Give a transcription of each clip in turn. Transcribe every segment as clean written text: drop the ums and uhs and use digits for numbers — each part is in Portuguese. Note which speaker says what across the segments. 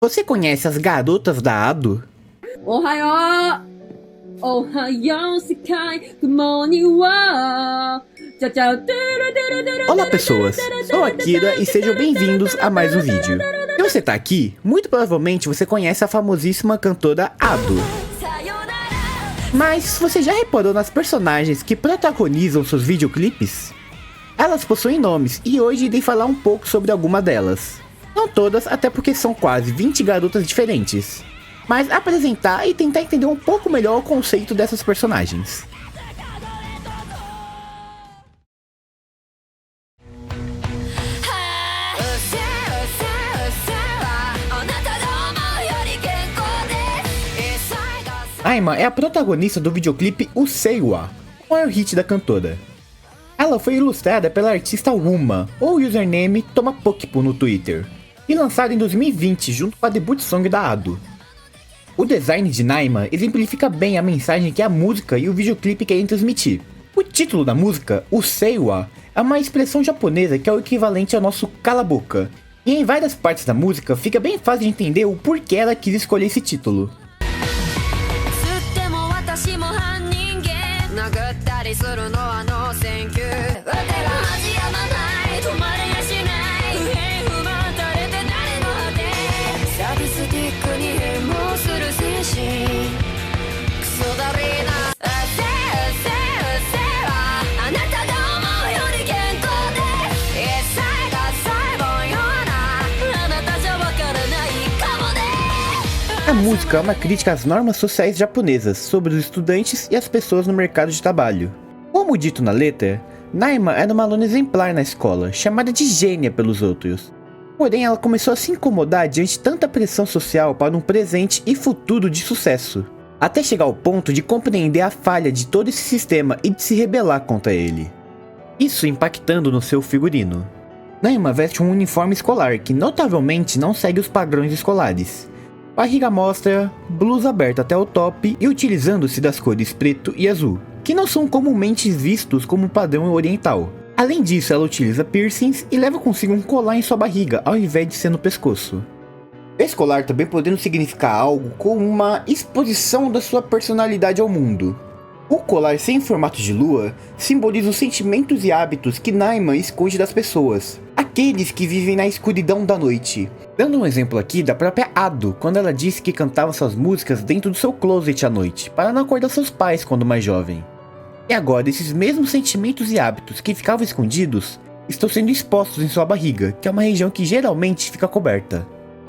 Speaker 1: Você conhece as garotas da Ado?
Speaker 2: Ohayou! Ohayou, Sekai! Good morning, world! Tchau, tchau!
Speaker 1: Olá pessoas, sou a Kira e sejam bem-vindos a mais um vídeo. Se você tá aqui, muito provavelmente você conhece a famosíssima cantora Ado. Mas você já reparou nas personagens que protagonizam seus videoclipes? Elas possuem nomes e hoje irei falar um pouco sobre alguma delas. Não todas, até porque são quase 20 garotas diferentes. Mas apresentar e tentar entender um pouco melhor o conceito dessas personagens. Naima é a protagonista do videoclipe Useiwa, o maior hit da cantora. Ela foi ilustrada pela artista Uma, ou username Tomapokpo no Twitter, e lançada em 2020 junto com a debut song da Ado. O design de Naima exemplifica bem a mensagem que a música e o videoclipe querem transmitir. O título da música, Useiwa, é uma expressão japonesa que é o equivalente ao nosso cala a boca, e em várias partes da música fica bem fácil de entender o porquê ela quis escolher esse título. A música é uma crítica às normas sociais japonesas sobre os estudantes e as pessoas no mercado de trabalho. Como dito na letra, Naima era uma aluna exemplar na escola, chamada de gênia pelos outros. Porém, ela começou a se incomodar diante de tanta pressão social para um presente e futuro de sucesso, até chegar ao ponto de compreender a falha de todo esse sistema e de se rebelar contra ele. Isso impactando no seu figurino. Naima veste um uniforme escolar que notavelmente não segue os padrões escolares. Barriga à mostra, blusa aberta até o top e utilizando-se das cores preto e azul, que não são comumente vistos como padrão oriental. Além disso, ela utiliza piercings e leva consigo um colar em sua barriga, ao invés de ser no pescoço. Esse colar também podendo significar algo como uma exposição da sua personalidade ao mundo. O colar sem formato de lua simboliza os sentimentos e hábitos que Naima esconde das pessoas, aqueles que vivem na escuridão da noite. Dando um exemplo aqui da própria Ado, quando ela disse que cantava suas músicas dentro do seu closet à noite, para não acordar seus pais quando mais jovem. E agora, esses mesmos sentimentos e hábitos que ficavam escondidos, estão sendo expostos em sua barriga, que é uma região que geralmente fica coberta.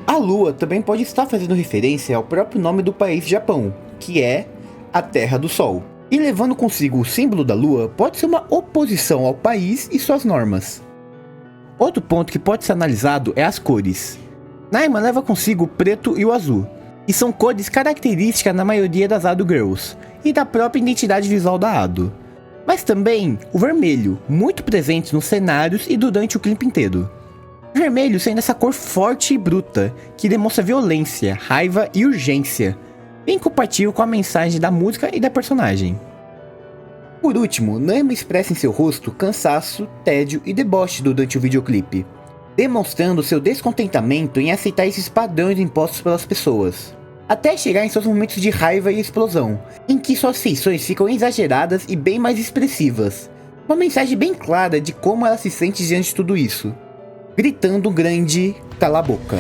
Speaker 1: A lua também pode estar fazendo referência ao próprio nome do país Japão, que é a Terra do Sol. E levando consigo o símbolo da lua, pode ser uma oposição ao país e suas normas. Outro ponto que pode ser analisado é as cores. Naima leva consigo o preto e o azul, que são cores características na maioria das Ado Girls, e da própria identidade visual da Ado. Mas também o vermelho, muito presente nos cenários e durante o clipe inteiro. Vermelho sendo essa cor forte e bruta, que demonstra violência, raiva e urgência, bem compatível com a mensagem da música e da personagem. Por último, Naima expressa em seu rosto cansaço, tédio e deboche durante o videoclipe, demonstrando seu descontentamento em aceitar esses padrões impostos pelas pessoas, até chegar em seus momentos de raiva e explosão, em que suas feições ficam exageradas e bem mais expressivas, uma mensagem bem clara de como ela se sente diante de tudo isso, gritando um grande cala a boca.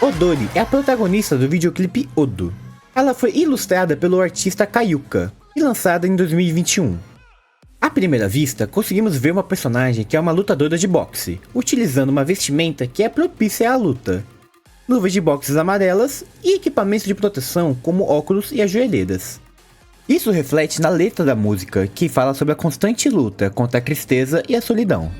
Speaker 1: Odori é a protagonista do videoclipe Odo. Ela foi ilustrada pelo artista Kayuka e lançada em 2021. À primeira vista, conseguimos ver uma personagem que é uma lutadora de boxe, utilizando uma vestimenta que é propícia à luta. Luvas de boxe amarelas e equipamentos de proteção como óculos e ajoelheiras. Isso reflete na letra da música, que fala sobre a constante luta contra a tristeza e a solidão.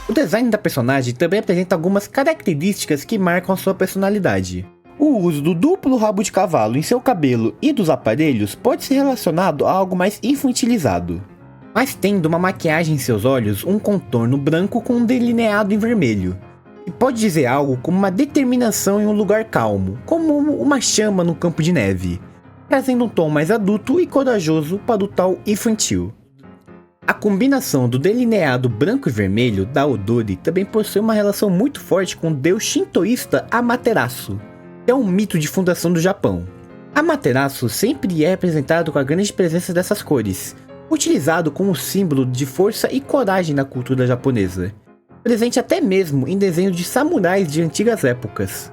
Speaker 1: O design da personagem também apresenta algumas características que marcam a sua personalidade. O uso do duplo rabo de cavalo em seu cabelo e dos aparelhos pode ser relacionado a algo mais infantilizado, mas tendo uma maquiagem em seus olhos um contorno branco com um delineado em vermelho, e pode dizer algo como uma determinação em um lugar calmo, como uma chama no campo de neve, trazendo um tom mais adulto e corajoso para o tal infantil. A combinação do delineado branco e vermelho da Odori também possui uma relação muito forte com o deus shintoísta Amaterasu, que é um mito de fundação do Japão. Amaterasu sempre é representado com a grande presença dessas cores, utilizado como símbolo de força e coragem na cultura japonesa, presente até mesmo em desenhos de samurais de antigas épocas.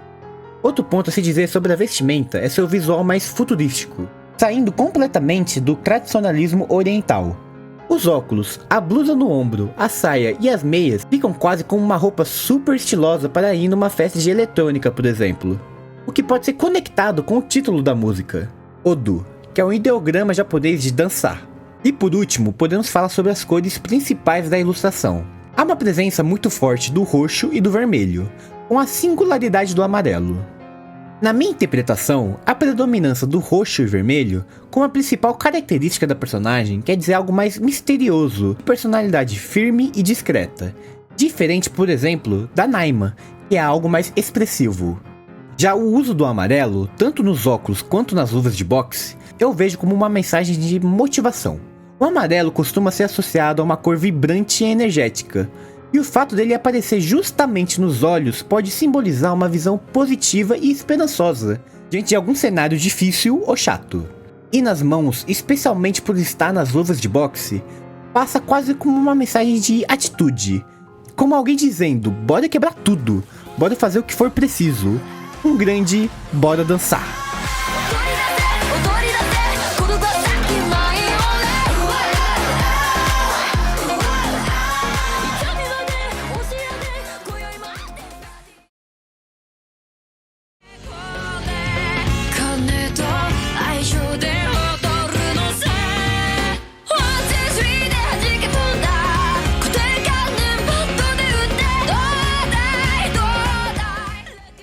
Speaker 1: Outro ponto a se dizer sobre a vestimenta é seu visual mais futurístico, saindo completamente do tradicionalismo oriental. Os óculos, a blusa no ombro, a saia e as meias ficam quase como uma roupa super estilosa para ir numa festa de eletrônica, por exemplo. O que pode ser conectado com o título da música, Odu, que é um ideograma japonês de dançar. E por último, podemos falar sobre as cores principais da ilustração. Há uma presença muito forte do roxo e do vermelho, com a singularidade do amarelo. Na minha interpretação, a predominância do roxo e vermelho, como a principal característica da personagem, quer dizer algo mais misterioso, personalidade firme e discreta, diferente, por exemplo, da Naima, que é algo mais expressivo. Já o uso do amarelo, tanto nos óculos quanto nas luvas de boxe, eu vejo como uma mensagem de motivação. O amarelo costuma ser associado a uma cor vibrante e energética, e o fato dele aparecer justamente nos olhos pode simbolizar uma visão positiva e esperançosa, diante de algum cenário difícil ou chato. E nas mãos, especialmente por estar nas luvas de boxe, passa quase como uma mensagem de atitude, como alguém dizendo, bora quebrar tudo, bora fazer o que for preciso. Um grande bora dançar.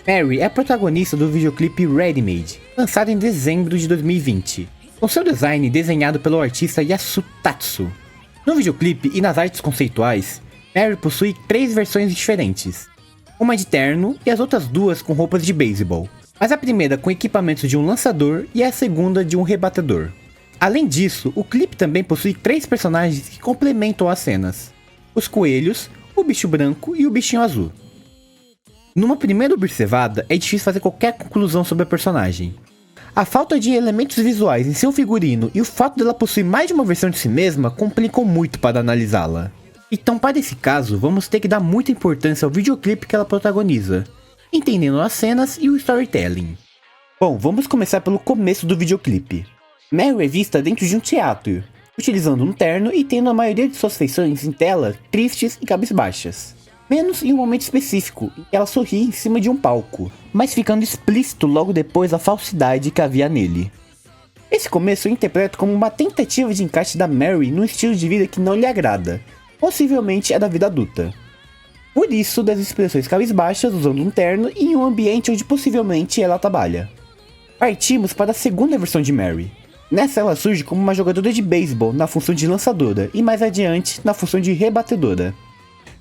Speaker 1: Mary é a protagonista do videoclipe Ready Made, lançado em dezembro de 2020, com seu design desenhado pelo artista Yasutatsu. No videoclipe e nas artes conceituais, Mary possui 3 versões diferentes, uma de terno e as outras 2 com roupas de beisebol, mas a primeira com equipamentos de um lançador e a segunda de um rebatedor. Além disso, o clipe também possui 3 personagens que complementam as cenas: os coelhos, o bicho branco e o bichinho azul. Numa primeira observada, é difícil fazer qualquer conclusão sobre a personagem. A falta de elementos visuais em seu figurino e o fato dela possuir mais de uma versão de si mesma complicam muito para analisá-la. Então, para esse caso, vamos ter que dar muita importância ao videoclipe que ela protagoniza, entendendo as cenas e o storytelling. Bom, vamos começar pelo começo do videoclipe. Mary é vista dentro de um teatro, utilizando um terno e tendo a maioria de suas feições em tela tristes e cabisbaixas. Menos em um momento específico, em que ela sorri em cima de um palco, mas ficando explícito logo depois a falsidade que havia nele. Esse começo eu interpreto como uma tentativa de encaixe da Mary num estilo de vida que não lhe agrada, possivelmente é da vida adulta. Por isso, das expressões cabisbaixas usando um terno e em um ambiente onde possivelmente ela trabalha. Partimos para a segunda versão de Mary. Nessa ela surge como uma jogadora de beisebol na função de lançadora e mais adiante na função de rebatedora.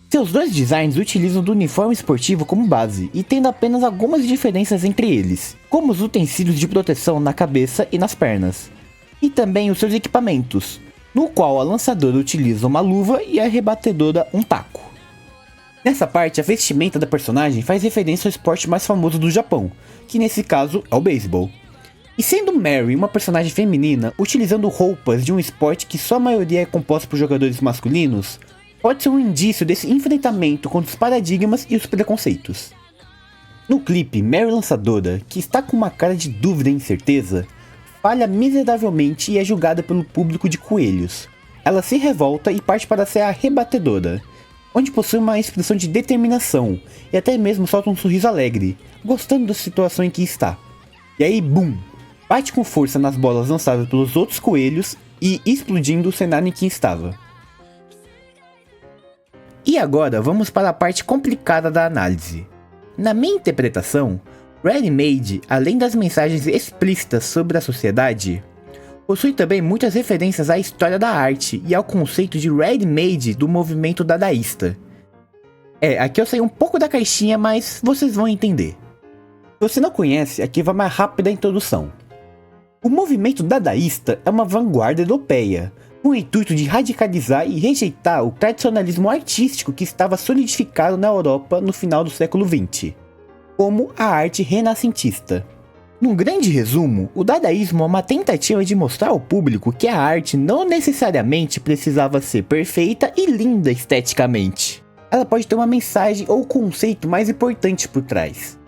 Speaker 1: Seus 2 designs utilizam do uniforme esportivo como base e tendo apenas algumas diferenças entre eles, como os utensílios de proteção na cabeça e nas pernas, e também os seus equipamentos, no qual a lançadora utiliza uma luva e a rebatedora um taco. Nessa parte, a vestimenta da personagem faz referência ao esporte mais famoso do Japão, que nesse caso é o beisebol. E sendo Mary uma personagem feminina, utilizando roupas de um esporte que sua maioria é composta por jogadores masculinos, pode ser um indício desse enfrentamento contra os paradigmas e os preconceitos. No clipe, Mary Lançadora, que está com uma cara de dúvida e incerteza, falha miseravelmente e é julgada pelo público de coelhos. Ela se revolta e parte para ser a rebatedora, onde possui uma expressão de determinação e até mesmo solta um sorriso alegre, gostando da situação em que está. E aí, BUM! Bate com força nas bolas lançadas pelos outros coelhos e explodindo o cenário em que estava. E agora vamos para a parte complicada da análise. Na minha interpretação, Ready Made, além das mensagens explícitas sobre a sociedade, possui também muitas referências à história da arte e ao conceito de Ready Made do movimento dadaísta. Aqui eu saí um pouco da caixinha, mas vocês vão entender. Se você não conhece, aqui vai uma rápida introdução. O movimento dadaísta é uma vanguarda europeia, com o intuito de radicalizar e rejeitar o tradicionalismo artístico que estava solidificado na Europa no final do século XX, como a arte renascentista. Num grande resumo, o dadaísmo é uma tentativa de mostrar ao público que a arte não necessariamente precisava ser perfeita e linda esteticamente. Ela pode ter uma mensagem ou conceito mais importante por trás.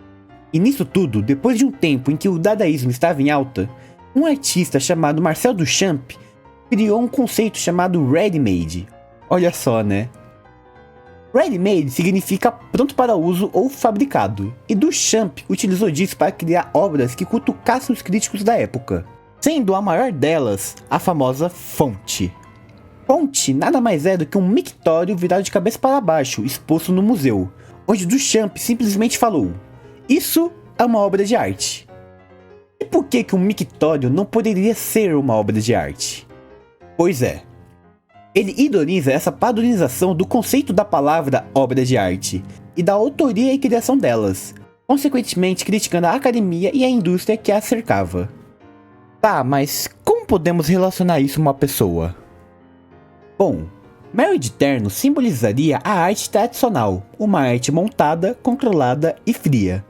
Speaker 1: E nisso tudo, depois de um tempo em que o dadaísmo estava em alta, um artista chamado Marcel Duchamp criou um conceito chamado ready-made. Olha só, né? Ready-made significa pronto para uso ou fabricado, e Duchamp utilizou disso para criar obras que cutucassem os críticos da época, sendo a maior delas a famosa fonte. Fonte nada mais é do que um mictório virado de cabeça para baixo, exposto no museu, onde Duchamp simplesmente falou: "Isso é uma obra de arte." E por que um mictório não poderia ser uma obra de arte? Pois é, ele ironiza essa padronização do conceito da palavra obra de arte e da autoria e criação delas, consequentemente criticando a academia e a indústria que a cercava. Tá, mas como podemos relacionar isso a uma pessoa? Bom, Mary de terno simbolizaria a arte tradicional, uma arte montada, controlada e fria,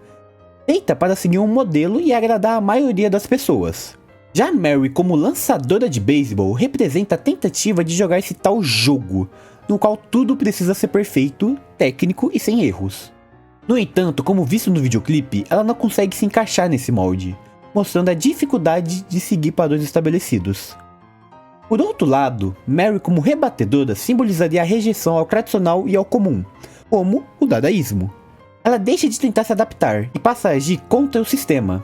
Speaker 1: feita para seguir um modelo e agradar a maioria das pessoas. Já Mary como lançadora de beisebol representa a tentativa de jogar esse tal jogo, no qual tudo precisa ser perfeito, técnico e sem erros. No entanto, como visto no videoclipe, ela não consegue se encaixar nesse molde, mostrando a dificuldade de seguir padrões estabelecidos. Por outro lado, Mary como rebatedora simbolizaria a rejeição ao tradicional e ao comum, como o dadaísmo. Ela deixa de tentar se adaptar e passa a agir contra o sistema.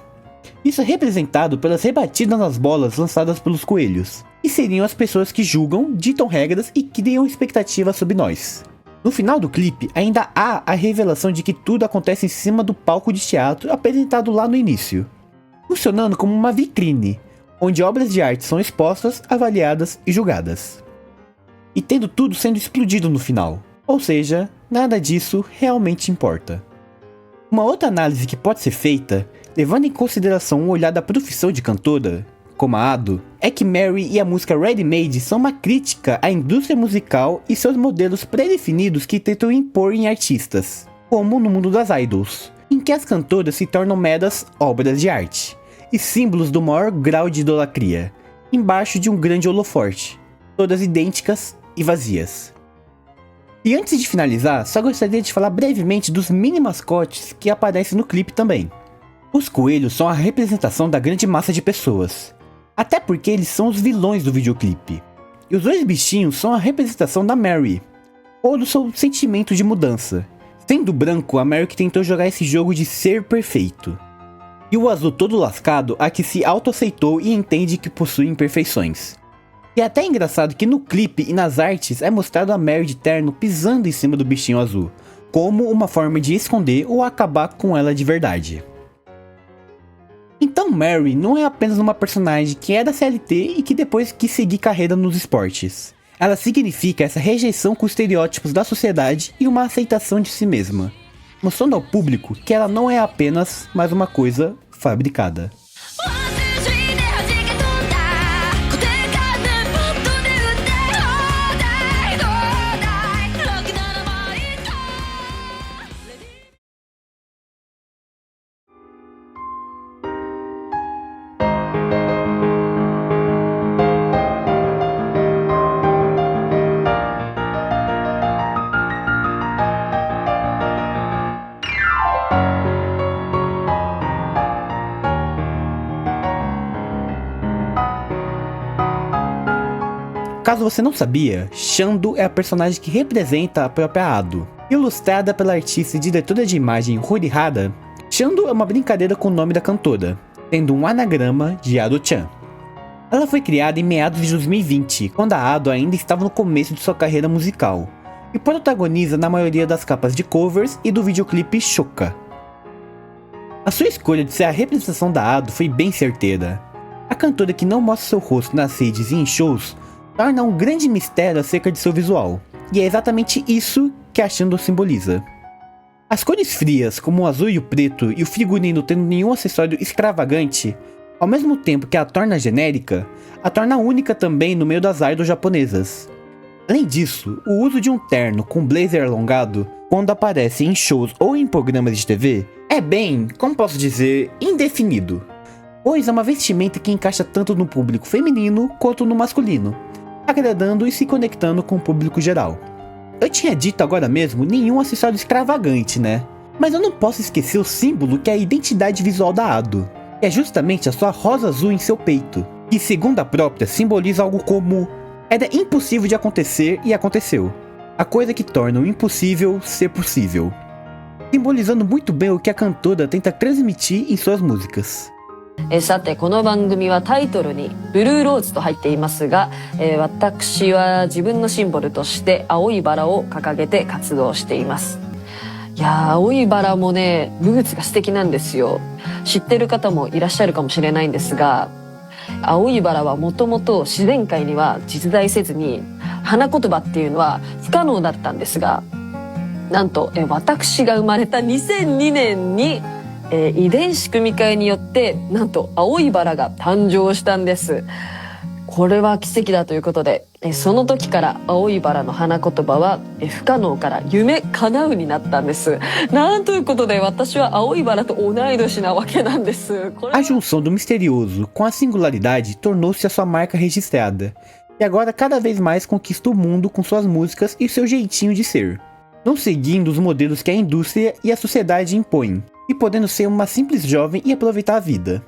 Speaker 1: Isso é representado pelas rebatidas nas bolas lançadas pelos coelhos, que seriam as pessoas que julgam, ditam regras e criam expectativas sobre nós. No final do clipe, ainda há a revelação de que tudo acontece em cima do palco de teatro apresentado lá no início, funcionando como uma vitrine, onde obras de arte são expostas, avaliadas e julgadas. E tendo tudo sendo explodido no final, ou seja, nada disso realmente importa. Uma outra análise que pode ser feita, levando em consideração um olhar da profissão de cantora, como a Ado, é que Mary e a música Ready Made são uma crítica à indústria musical e seus modelos pré-definidos que tentam impor em artistas, como no mundo das idols, em que as cantoras se tornam meras obras de arte e símbolos do maior grau de idolatria, embaixo de um grande holoforte, todas idênticas e vazias. E antes de finalizar, só gostaria de falar brevemente dos mini mascotes que aparecem no clipe também. Os coelhos são a representação da grande massa de pessoas, até porque eles são os vilões do videoclipe. E os dois bichinhos são a representação da Mary, ou do seu sentimento de mudança, sendo branco a Mary que tentou jogar esse jogo de ser perfeito, e o azul todo lascado a que se autoaceitou e entende que possui imperfeições. E é até engraçado que no clipe e nas artes é mostrado a Mary de terno pisando em cima do bichinho azul, como uma forma de esconder ou acabar com ela de verdade. Então Mary não é apenas uma personagem que é da CLT e que depois quis seguir carreira nos esportes. Ela significa essa rejeição com os estereótipos da sociedade e uma aceitação de si mesma, mostrando ao público que ela não é apenas mais uma coisa fabricada. Caso você não sabia, Shando é a personagem que representa a própria Ado. Ilustrada pela artista e diretora de imagem Ruri Hara, Shando é uma brincadeira com o nome da cantora, tendo um anagrama de Ado-chan. Ela foi criada em meados de 2020, quando a Ado ainda estava no começo de sua carreira musical, e protagoniza na maioria das capas de covers e do videoclipe Choca. A sua escolha de ser a representação da Ado foi bem certeira. A cantora que não mostra seu rosto nas redes e em shows torna um grande mistério acerca de seu visual, e é exatamente isso que a Shandong simboliza. As cores frias, como o azul e o preto, e o figurino tendo nenhum acessório extravagante, ao mesmo tempo que a torna genérica, a torna única também no meio das idols japonesas. Além disso, o uso de um terno com blazer alongado, quando aparece em shows ou em programas de TV, é bem, como posso dizer, indefinido, pois é uma vestimenta que encaixa tanto no público feminino quanto no masculino, agradando e se conectando com o público geral. Eu tinha dito agora mesmo nenhum acessório extravagante, né? Mas eu não posso esquecer o símbolo que é a identidade visual da Ado, que é justamente a sua rosa azul em seu peito, que segundo a própria simboliza algo como era impossível de acontecer e aconteceu, a coisa que torna o impossível ser possível, simbolizando muito bem o que a cantora tenta transmitir em suas músicas.
Speaker 3: さてこの番組はタイトルにブルーローズと入っていますが、私は自分のシンボルとして青いバラを掲げて活動しています。いやー、青いバラもねルーツが素敵なんですよ。知ってる方もいらっしゃるかもしれないんですが、青いバラはもともと自然界には実在せずに花言葉っていうのは不可能だったんですが、なんと私が生まれた2002年に遺伝子組み換えによってなんと青いバラが誕生したんです。これは奇跡だということで、その時から青いバラの花言葉は不可能から夢叶うになったんです。なんということで私は青いバラと同い年なわけなんです。
Speaker 1: A junção do misterioso com a singularidade tornou-se a sua marca registrada, e agora cada vez mais conquista o mundo com suas músicas e seu jeitinho de ser, não seguindo os modelos que a indústria e a sociedade impõem, e podendo ser uma simples jovem e aproveitar a vida,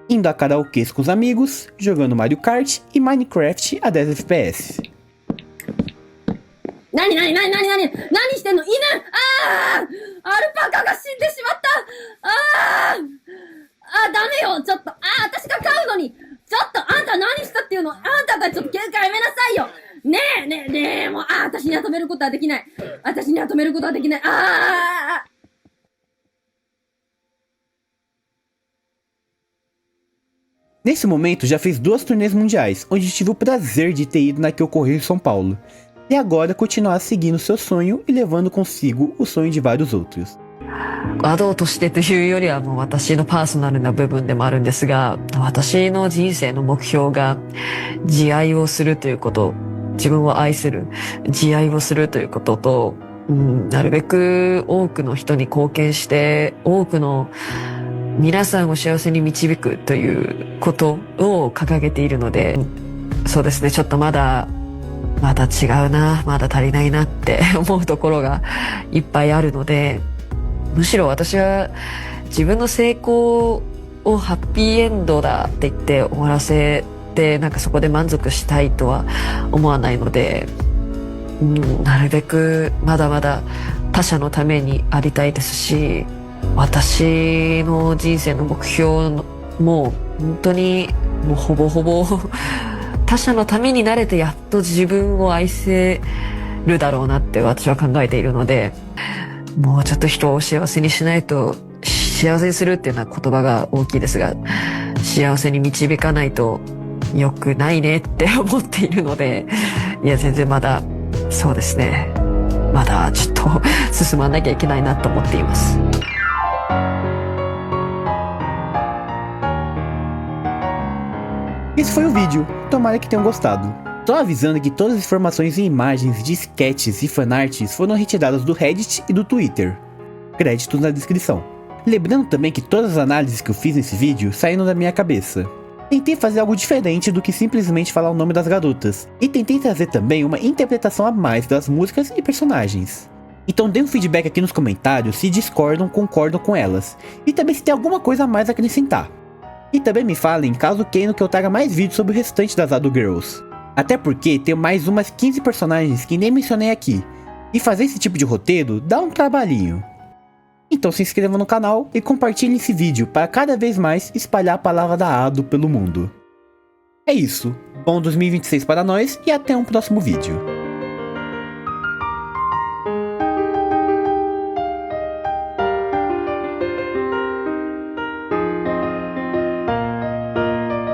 Speaker 1: indo a karaokês com os amigos, jogando Mario Kart e Minecraft a 10 FPS.
Speaker 2: 何してんの？犬！あー！アルパカが死んでしまった！ダメよ！ちょっと、私が飼うのに！ちょっと、あんた何したっていうの？あんたがちょっと喧嘩やめなさいよ！ねえ、もう、私には止めることはできない！Nesse
Speaker 1: momento já fez 2 turnês mundiais, onde tive o prazer de ter ido na que ocorreu em São Paulo, e agora continuar seguindo seu sonho e levando consigo o sonho de vários outros.
Speaker 3: アドとしてというよりはもう私のパーソナルな部分でもあるんですが、私の人生の目標が慈愛をするということ、自分を愛する慈愛をするということと、なるべく多くの人に貢献して多くの皆さんを幸せに導くということを掲げているので、そうですね、ちょっとまだ違うな、まだ足りないなって思うところがいっぱいあるので、むしろ私は自分の成功をハッピーエンドだって言って終わらせて、なんかそこで満足したいとは思わないので、なるべくまだまだ他者のためにありたいですし、私の人生の目標も本当にもうほぼほぼ他者のためになれてやっと自分を愛せるだろうなって私は考えているので、もうちょっと人を幸せにしないと、幸せにするっていうのは言葉が大きいですが、幸せに導かないと良くないねって思っているので、いや全然まだそうですね、まdaちょっと進まなきゃいけないなと思っています。
Speaker 1: Esse foi o vídeo, tomara que tenham gostado. Só avisando que todas as informações e imagens de sketches e fanarts foram retiradas do Reddit e do Twitter. Créditos na descrição. Lembrando também que todas as análises que eu fiz nesse vídeo saíram da minha cabeça. Tentei fazer algo diferente do que simplesmente falar o nome das garotas, e tentei trazer também uma interpretação a mais das músicas e personagens. Então dê um feedback aqui nos comentários se discordam ou concordam com elas, e também se tem alguma coisa a mais a acrescentar. E também me falem caso queiram que eu traga mais vídeos sobre o restante das Ado Girls. Até porque tem mais umas 15 personagens que nem mencionei aqui, e fazer esse tipo de roteiro dá um trabalhinho. Então se inscreva no canal e compartilhe esse vídeo para cada vez mais espalhar a palavra da Ado pelo mundo. É isso, bom 2026 para nós e até um próximo vídeo.